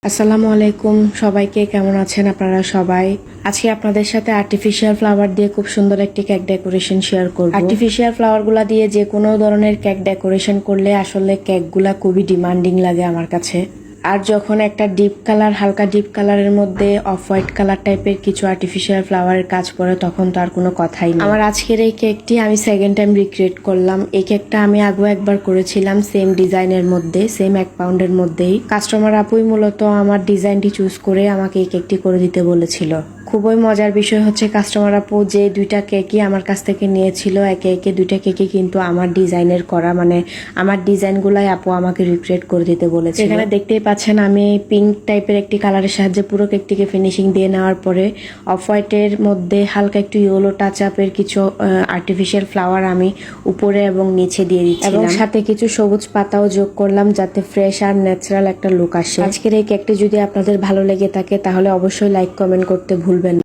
আসসালামু আলাইকুম, সবাইকে কেমন আছেন আপনারা সবাই। আজকে আপনাদের সাথে আর্টিফিশিয়াল ফ্লাওয়ার দিয়ে খুব সুন্দর একটি কেক ডেকোরেশন শেয়ার করব। আর্টিফিশিয়াল ফ্লাওয়ারগুলা দিয়ে যে কোনো ধরনের কেক ডেকোরেশন করলে আসলে কেকগুলা খুবই ডিমান্ডিং লাগে আমার কাছে। আর যখন একটা হালকা ডিপ কালারের মধ্যে অফ হোয়াইট কালার টাইপের কিছু আর্টিফিশিয়াল ফ্লাওয়ারের কাজ পড়ে, তখন তো আর কোনো কথাই নেই। আমার আজকের এই কেকটি আমি সেকেন্ড টাইম রিক্রিয়েট করলাম। এই কেকটা আমি আগেও একবার করেছিলাম সেম ডিজাইনের মধ্যে, সেম 1 পাউন্ডের মধ্যেই। কাস্টমার আপুই মূলত আমার ডিজাইনটি চুজ করে আমাকে এই কেকটি করে দিতে বলেছিল। খুবই মজার বিষয় হচ্ছে কাস্টমার আপু যে দুইটা কেকই আমার কাছ থেকে নিয়েছিল, একে একে দুইটা কেকই কিন্তু আমার ডিজাইনের করা, মানে আমার ডিজাইনগুলাই আপু আমাকে রিক্রিয়েট করে দিতে বলেছে। এখানে দেখতেই পাচ্ছেন আমি পিঙ্ক টাইপের একটি কালারের সাহায্যে পুরো কেকটিকে ফিনিশিং দিয়ে নেওয়ার পরে অফ হোয়াইটের মধ্যে হালকা একটু ইয়েলো টাচ আপের কিছু আর্টিফিশিয়াল ফ্লাওয়ার আমি উপরে এবং নিচে দিয়ে দিচ্ছি, এবং সাথে কিছু সবুজ পাতাও যোগ করলাম যাতে ফ্রেশ আর ন্যাচারাল একটা লুক আসে। আজকের এই কেকটি যদি আপনাদের ভালো লেগে থাকে তাহলে অবশ্যই লাইক কমেন্ট করতে ভুলবেন না।